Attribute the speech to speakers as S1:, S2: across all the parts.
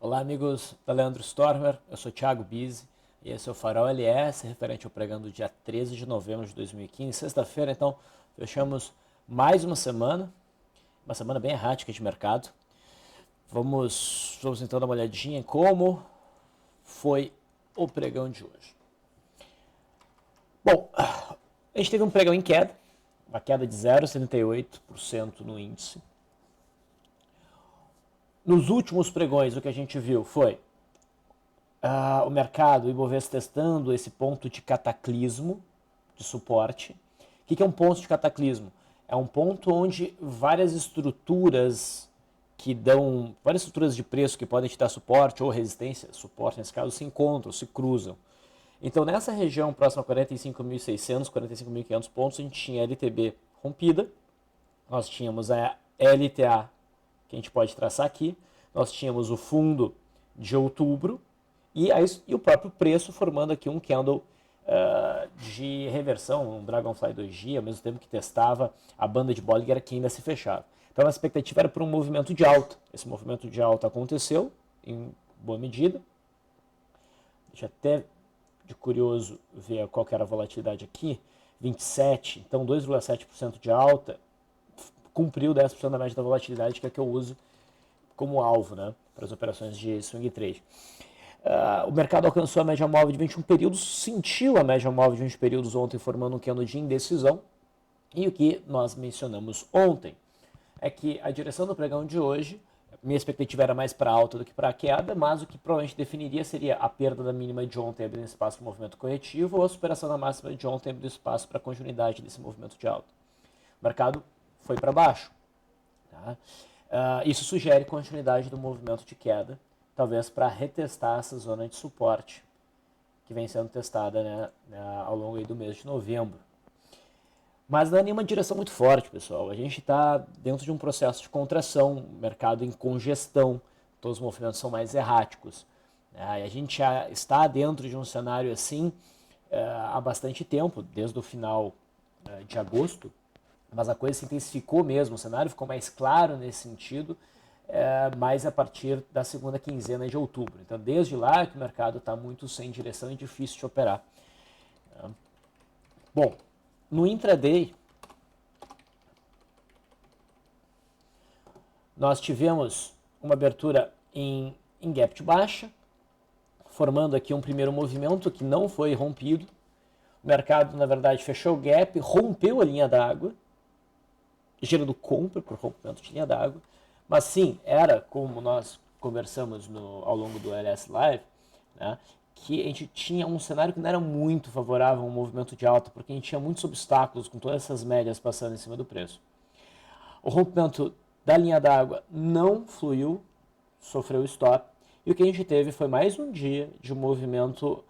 S1: Olá, amigos da Leandro Stormer, eu sou Thiago Bizzi e esse é o Farol LS, referente ao pregão do dia 13 de novembro de 2015, sexta-feira. Então, fechamos mais uma semana bem errática de mercado. Vamos então dar uma olhadinha em como foi o pregão de hoje. Bom, a gente teve um pregão em queda, uma queda de 0,78% no índice. Nos últimos pregões, o que a gente viu foi o mercado, o Ibovespa testando esse ponto de cataclismo, de suporte. O que é um ponto de cataclismo? É um ponto onde várias estruturas várias estruturas de preço que podem te dar suporte ou resistência, suporte nesse caso, se encontram, se cruzam. Então, nessa região próxima a 45.600, 45.500 pontos, a gente tinha a LTB rompida, nós tínhamos a LTA, que a gente pode traçar aqui, nós tínhamos o fundo de outubro e o próprio preço formando aqui um candle de reversão, um Dragonfly 2G, ao mesmo tempo que testava a banda de Bollinger que ainda se fechava. Então a expectativa era por um movimento de alta. Esse movimento de alta aconteceu em boa medida. Deixa até de curioso ver qual que era a volatilidade aqui. 27, então 2,7% de alta, cumpriu 10% da média da volatilidade, que é que eu uso como alvo, né, para as operações de swing trade. O mercado alcançou a média móvel de 21 períodos, sentiu a média móvel de 20 períodos ontem, formando um candle de indecisão. E o que nós mencionamos ontem é que a direção do pregão de hoje, minha expectativa era mais para alta do que para queda, mas o que provavelmente definiria seria a perda da mínima de ontem abrindo espaço para o movimento corretivo ou a superação da máxima de ontem abrindo espaço para a continuidade desse movimento de alta. O mercado foi para baixo. Tá? Isso sugere continuidade do movimento de queda, talvez para retestar essa zona de suporte que vem sendo testada, né, ao longo do mês de novembro. Mas não é nenhuma direção muito forte, pessoal. A gente está dentro de um processo de contração, mercado em congestão, todos os movimentos são mais erráticos. E a gente já está dentro de um cenário assim há bastante tempo, desde o final de agosto, mas a coisa se intensificou mesmo, o cenário ficou mais claro nesse sentido, mais a partir da segunda quinzena de outubro. Então, desde lá que o mercado está muito sem direção e difícil de operar. Bom, no intraday, nós tivemos uma abertura em gap de baixa, formando aqui um primeiro movimento que não foi rompido. O mercado, na verdade, fechou o gap, rompeu a linha d'água, gerando compra por rompimento de linha d'água. Mas sim, era como nós conversamos ao longo do LS Live, né, que a gente tinha um cenário que não era muito favorável a um movimento de alta, porque a gente tinha muitos obstáculos com todas essas médias passando em cima do preço. O rompimento da linha d'água não fluiu, sofreu stop, e o que a gente teve foi mais um dia de um movimento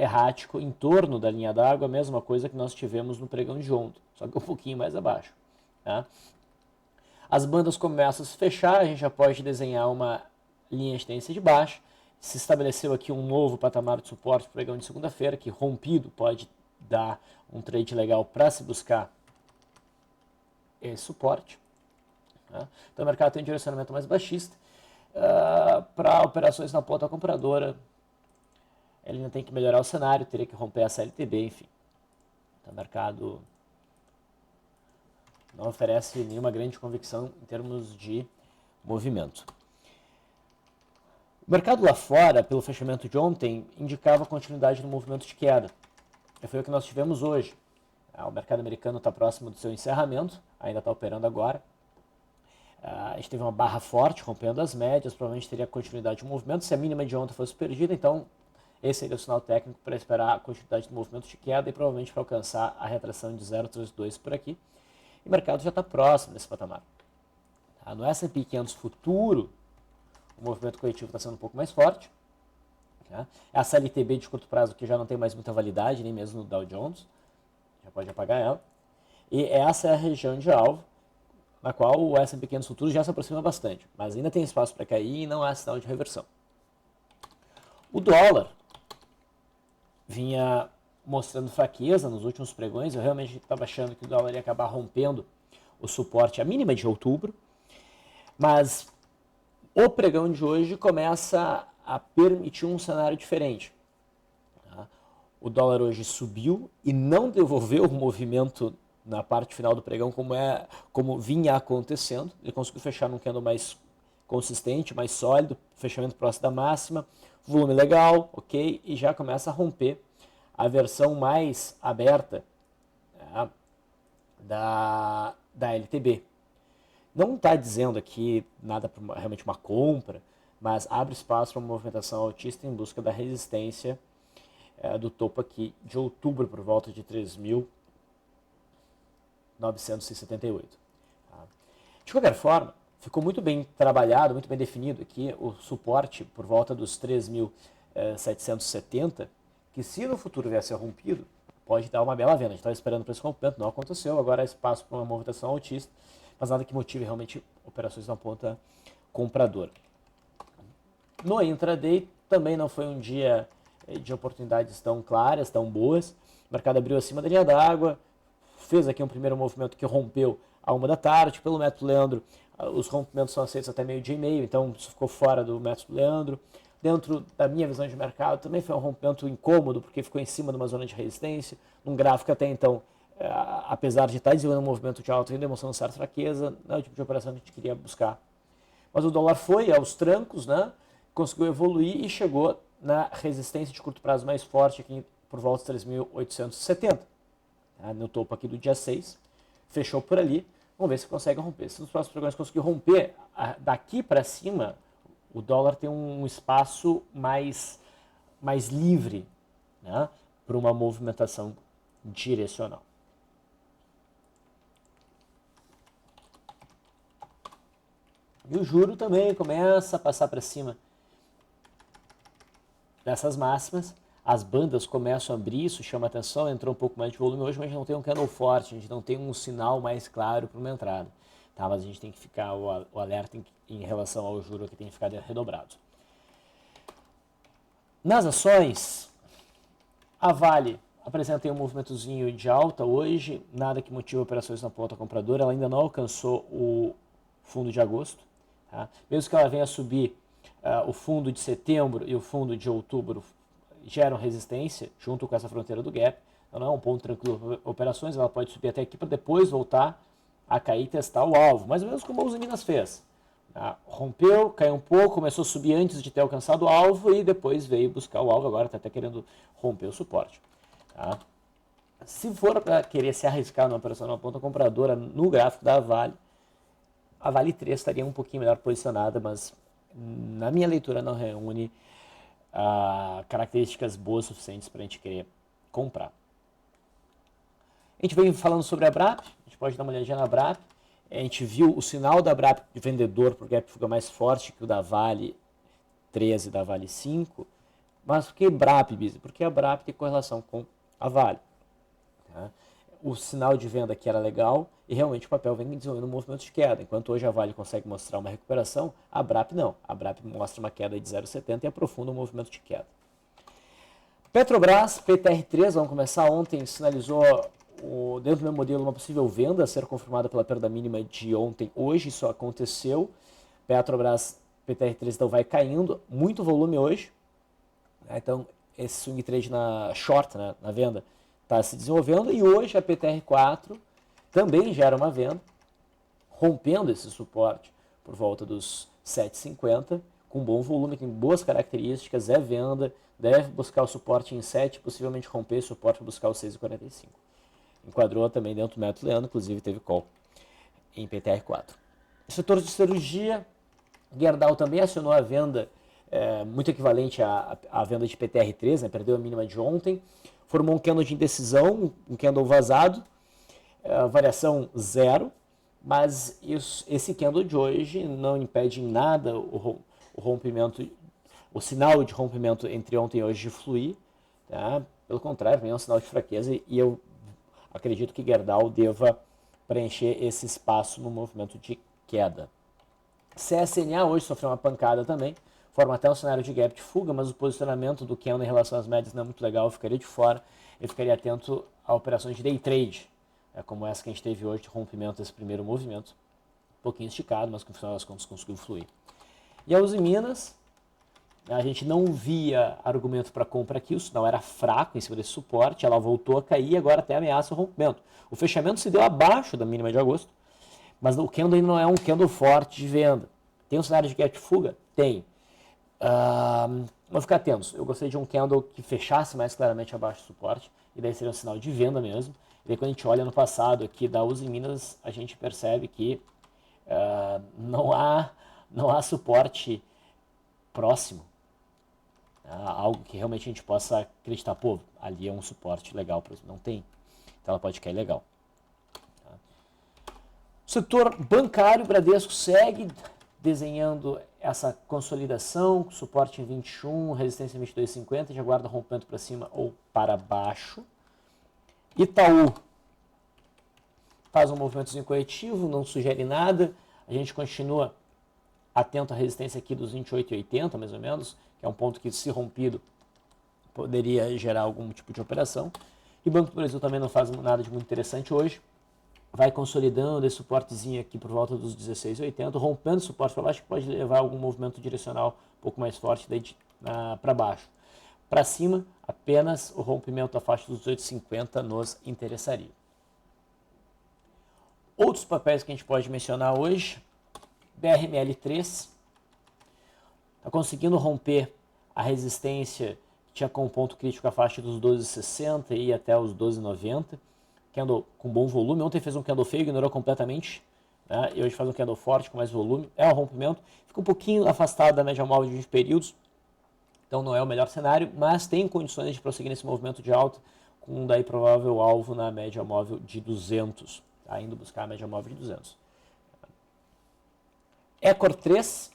S1: errático em torno da linha d'água, a mesma coisa que nós tivemos no pregão de ontem, só que um pouquinho mais abaixo. Tá? As bandas começam a se fechar, a gente já pode desenhar uma linha de tendência de baixa. Se estabeleceu aqui um novo patamar de suporte para o pregão de segunda-feira, que rompido pode dar um trade legal para se buscar esse suporte. Tá? Então o mercado tem um direcionamento mais baixista. Para operações na ponta compradora, ele ainda tem que melhorar o cenário, teria que romper essa LTB, enfim. Então o mercado não oferece nenhuma grande convicção em termos de movimento. O mercado lá fora, pelo fechamento de ontem, indicava a continuidade do movimento de queda. E foi o que nós tivemos hoje. O mercado americano está próximo do seu encerramento, ainda está operando agora. A gente teve uma barra forte, rompendo as médias, provavelmente teria continuidade do movimento. Se a mínima de ontem fosse perdida, então esse seria o sinal técnico para esperar a continuidade do movimento de queda e provavelmente para alcançar a retração de 0,32 por aqui. E o mercado já está próximo desse patamar. No S&P 500 futuro, o movimento corretivo está sendo um pouco mais forte. Essa LTB de curto prazo que já não tem mais muita validade, nem mesmo no Dow Jones, já pode apagar ela. E essa é a região de alvo, na qual o S&P 500 futuro já se aproxima bastante, mas ainda tem espaço para cair e não há sinal de reversão. O dólar vinha mostrando fraqueza nos últimos pregões. Eu realmente estava achando que o dólar ia acabar rompendo o suporte à mínima de outubro, mas O pregão de hoje começa a permitir um cenário diferente. Tá? O dólar hoje subiu e não devolveu o movimento na parte final do pregão como vinha acontecendo. Ele conseguiu fechar num candle mais consistente, mais sólido, fechamento próximo da máxima, volume legal, ok, e já começa a romper a versão mais aberta, né, da LTB. Não está dizendo aqui nada para realmente uma compra, mas abre espaço para uma movimentação altista em busca da resistência do topo aqui de outubro por volta de 3.978. Tá? De qualquer forma, ficou muito bem trabalhado, muito bem definido aqui o suporte por volta dos 3.770, que se no futuro vier a ser rompido, pode dar uma bela venda. A gente estava esperando para esse rompimento, não aconteceu, agora há espaço para uma movimentação altista, mas nada que motive realmente operações na ponta compradora. No intraday também não foi um dia de oportunidades tão claras, tão boas. O mercado abriu acima da linha d'água, fez aqui um primeiro movimento que rompeu a 1 da tarde. Pelo método Leandro, os rompimentos são aceitos até meio-dia e meio, então isso ficou fora do método Leandro. Dentro da minha visão de mercado, também foi um rompimento incômodo, porque ficou em cima de uma zona de resistência, num gráfico até então, apesar de estar desenvolvendo um movimento de alta, ainda demonstrando certa fraqueza, não é o tipo de operação que a gente queria buscar. Mas o dólar foi aos trancos, né? Conseguiu evoluir e chegou na resistência de curto prazo mais forte aqui por volta de 3.870. Tá? No topo aqui do dia 6, fechou por ali. Vamos ver se consegue romper. Se nos próximos programas conseguir romper, daqui para cima, o dólar tem um espaço mais livre, né, para uma movimentação direcional. E o juro também começa a passar para cima dessas máximas. As bandas começam a abrir, isso chama atenção, entrou um pouco mais de volume hoje, mas a gente não tem um candle forte, a gente não tem um sinal mais claro para uma entrada. Tá? Mas a gente tem que ficar, o alerta em relação ao juro que tem que ficar redobrado. Nas ações, a Vale apresenta um movimentozinho de alta hoje, nada que motive operações na ponta compradora, ela ainda não alcançou o fundo de agosto. Tá? Mesmo que ela venha a subir, o fundo de setembro e o fundo de outubro geram resistência junto com essa fronteira do gap. Então não é um ponto tranquilo. Operações, ela pode subir até aqui para depois voltar a cair e testar o alvo, mais ou menos como a Uzi Minas fez. Rompeu, caiu um pouco, começou a subir antes de ter alcançado o alvo e depois veio buscar o alvo, agora está até querendo romper o suporte. Tá? Se for para querer se arriscar numa operação na ponta compradora no gráfico da Vale, a Vale 3 estaria um pouquinho melhor posicionada, mas na minha leitura não reúne características boas suficientes para a gente querer comprar. A gente vem falando sobre a BRAP, a gente pode dar uma olhadinha na BRAP. A gente viu o sinal da BRAP de vendedor por gap fuga mais forte que o da Vale 13 e da Vale 5. Mas por que BRAP, Bisa? Porque a BRAP tem correlação com a Vale. Tá? O sinal de venda aqui era legal e realmente o papel vem desenvolvendo um movimento de queda. Enquanto hoje a Vale consegue mostrar uma recuperação, a BRAP não. A BRAP mostra uma queda de 0,70 e aprofunda o movimento de queda. Petrobras, PTR3, vamos começar ontem, sinalizou dentro do meu modelo uma possível venda a ser confirmada pela perda mínima de ontem. Hoje isso aconteceu. Petrobras, PTR3 então vai caindo, muito volume hoje. Então esse swing trade na short, né, na venda, está se desenvolvendo. E hoje a PTR4 também gera uma venda, rompendo esse suporte por volta dos 7,50, com bom volume, tem boas características, é venda, deve buscar o suporte em 7, possivelmente romper esse suporte para buscar o 6,45. Enquadrou também dentro do método Leandro, inclusive teve call em PTR4. No setor de cirurgia, Gerdau também acionou a venda muito equivalente à venda de PTR3, né, perdeu a mínima de ontem, formou um candle de indecisão, um candle vazado, variação zero, mas esse candle de hoje não impede em nada o rompimento, o sinal de rompimento entre ontem e hoje de fluir, tá? Pelo contrário, é um sinal de fraqueza e eu acredito que Gerdau deva preencher esse espaço no movimento de queda. CSNA hoje sofreu uma pancada também, forma até um cenário de gap de fuga, mas o posicionamento do candle em relação às médias não é muito legal, eu ficaria de fora, eu ficaria atento a operações de day trade, como essa que a gente teve hoje de rompimento desse primeiro movimento, um pouquinho esticado, mas que no final das contas conseguiu fluir. E a Uzi Minas, a gente não via argumento para compra aqui, o sinal era fraco em cima desse suporte, ela voltou a cair e agora até ameaça o rompimento. O fechamento se deu abaixo da mínima de agosto, mas o candle ainda não é um candle forte de venda. Tem um cenário de gap fuga? Tem. Vamos ficar atentos. Eu gostaria de um candle que fechasse mais claramente abaixo do suporte, e daí seria um sinal de venda mesmo. E daí quando a gente olha no passado aqui da Uzi Minas, a gente percebe que não há suporte próximo. Algo que realmente a gente possa acreditar, pô, ali é um suporte legal, não tem. Então ela pode cair legal. O setor bancário, Bradesco segue desenhando essa consolidação, suporte em 21, resistência em 22,50, já aguarda rompimento para cima ou para baixo. Itaú faz um movimentozinho corretivo, não sugere nada, a gente continua atento à resistência aqui dos 28,80 mais ou menos, que é um ponto que, se rompido, poderia gerar algum tipo de operação. E o Banco do Brasil também não faz nada de muito interessante hoje, vai consolidando esse suportezinho aqui por volta dos 16,80, rompendo o suporte para baixo, que pode levar a algum movimento direcional um pouco mais forte para baixo. Para cima, apenas o rompimento da faixa dos 18,50 nos interessaria. Outros papéis que a gente pode mencionar hoje, BRML3, está conseguindo romper a resistência que tinha como ponto crítico a faixa dos 12,60 e ir até os 12,90. Candle com bom volume. Ontem fez um candle feio, ignorou completamente. Né? E hoje faz um candle forte com mais volume. É um rompimento. Fica um pouquinho afastado da média móvel de 20 períodos. Então não é o melhor cenário, mas tem condições de prosseguir nesse movimento de alta com um daí provável alvo na média móvel de 200. Tá? Indo buscar a média móvel de 200. Ecor 3.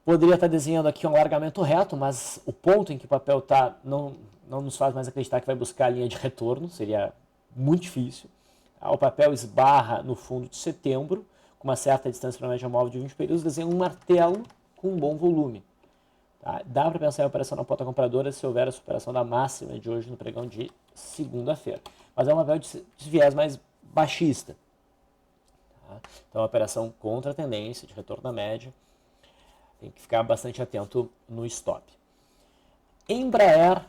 S1: Poderia estar desenhando aqui um alargamento reto, mas o ponto em que o papel está não nos faz mais acreditar que vai buscar a linha de retorno, seria muito difícil. O papel esbarra no fundo de setembro, com uma certa distância para a média móvel de 20 períodos, desenha um martelo com um bom volume. Tá? Dá para pensar em operação na ponta compradora se houver a superação da máxima de hoje no pregão de segunda-feira. Mas é um papel de viés mais baixista. Tá? Então, a operação contra a tendência de retorno à média. Tem que ficar bastante atento no stop. Embraer,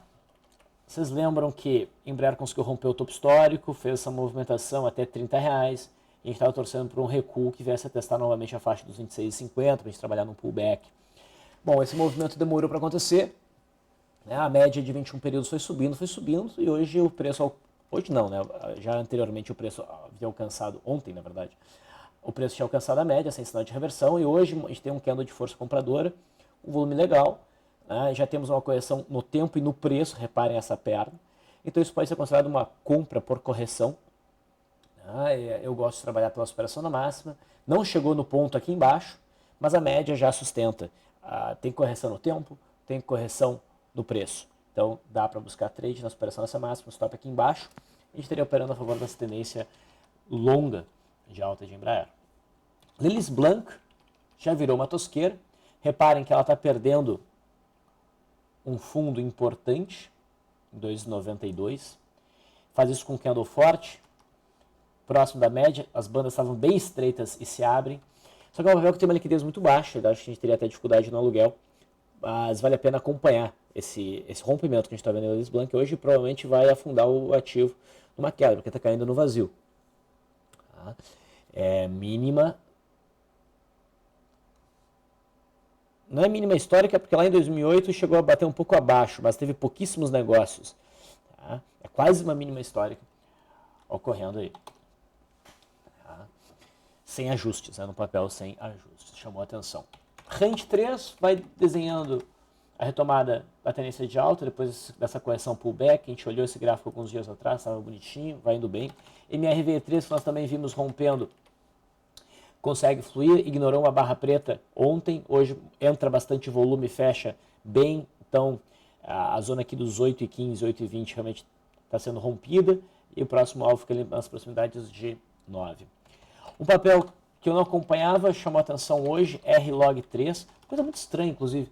S1: vocês lembram que Embraer conseguiu romper o topo histórico, fez essa movimentação até R$30, e a gente estava torcendo por um recuo que viesse a testar novamente a faixa dos 26,50 para a gente trabalhar num pullback. Bom, esse movimento demorou para acontecer, né? A média de 21 períodos foi subindo, e hoje o preço, hoje não, né? Já anteriormente o preço havia alcançado, ontem na verdade, o preço tinha alcançado a média, sem sinal de reversão, e hoje a gente tem um candle de força compradora, um volume legal, né? Já temos uma correção no tempo e no preço, reparem essa perna, então isso pode ser considerado uma compra por correção. Eu gosto de trabalhar pela superação da máxima, não chegou no ponto aqui embaixo, mas a média já sustenta. Tem correção no tempo, tem correção no preço, então dá para buscar trade na superação dessa máxima, stop aqui embaixo, a gente estaria operando a favor dessa tendência longa de alta de Embraer. Lillis Blanc já virou uma tosqueira. Reparem que ela está perdendo um fundo importante, 2,92. Faz isso com um candle forte, próximo da média. As bandas estavam bem estreitas e se abrem. Só que é um papel que tem uma liquidez muito baixa. Eu acho que a gente teria até dificuldade no aluguel. Mas vale a pena acompanhar esse rompimento que a gente está vendo em Lillis Blanc. Hoje provavelmente vai afundar o ativo numa queda, porque está caindo no vazio. É mínima, não é mínima histórica, porque lá em 2008 chegou a bater um pouco abaixo, mas teve pouquíssimos negócios. Tá? É quase uma mínima histórica ocorrendo aí. Tá? Sem ajustes, no papel sem ajustes, chamou a atenção. Range 3 vai desenhando a retomada da tendência de alta, depois dessa correção pullback. A gente olhou esse gráfico alguns dias atrás, estava bonitinho, vai indo bem. MRV3, que nós também vimos rompendo, consegue fluir, ignorou uma barra preta ontem, hoje entra bastante volume, fecha bem, então a zona aqui dos 8,15, 8,20 realmente está sendo rompida, e o próximo alvo fica ali nas proximidades de 9. Um papel que eu não acompanhava, chamou a atenção hoje, RLOG3, coisa muito estranha, inclusive.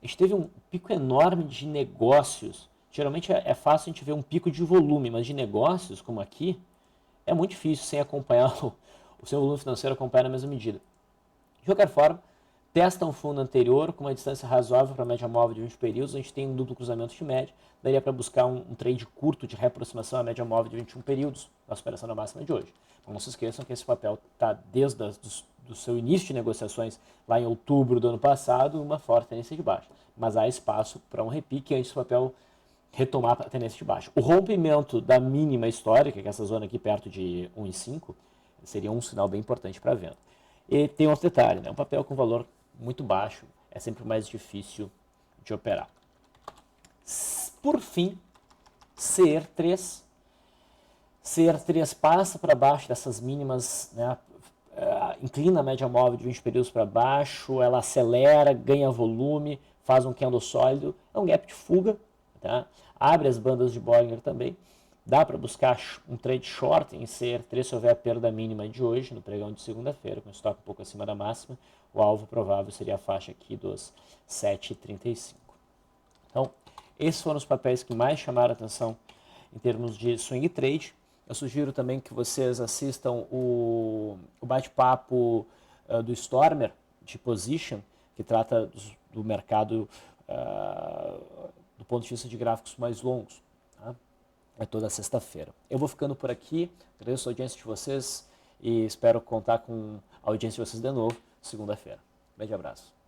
S1: A gente teve um pico enorme de negócios. Geralmente é fácil a gente ver um pico de volume, mas de negócios, como aqui, é muito difícil sem acompanhar o seu volume financeiro acompanhar na mesma medida. qualquer forma, testa um fundo anterior com uma distância razoável para a média móvel de 20 períodos, a gente tem um duplo cruzamento de média, daria para buscar um trade curto de reaproximação à média móvel de 21 períodos na superação da máxima de hoje. Então não se esqueçam que esse papel está desde do seu início de negociações lá em outubro do ano passado, uma forte tendência de baixa, mas há espaço para um repique antes do papel retomar a tendência de baixa. O rompimento da mínima histórica, que é essa zona aqui perto de 1,5, seria um sinal bem importante para a venda. E tem outro detalhe, né? Um papel com valor muito baixo é sempre mais difícil de operar. Por fim, CER3. CER3 passa para baixo dessas mínimas, né? Inclina a média móvel de 20 períodos para baixo, ela acelera, ganha volume, faz um candle sólido, é um gap de fuga, tá? Abre as bandas de Bollinger também. Dá para buscar um trade short em CER3 se houver a perda mínima de hoje, no pregão de segunda-feira, com estoque um pouco acima da máxima. O alvo provável seria a faixa aqui dos 7,35. Então, esses foram os papéis que mais chamaram a atenção em termos de swing trade. Eu sugiro também que vocês assistam o bate-papo do Stormer, de Position, que trata do mercado do ponto de vista de gráficos mais longos. Tá? É toda sexta-feira. Eu vou ficando por aqui, agradeço a audiência de vocês e espero contar com a audiência de vocês de novo segunda-feira. Grande abraço.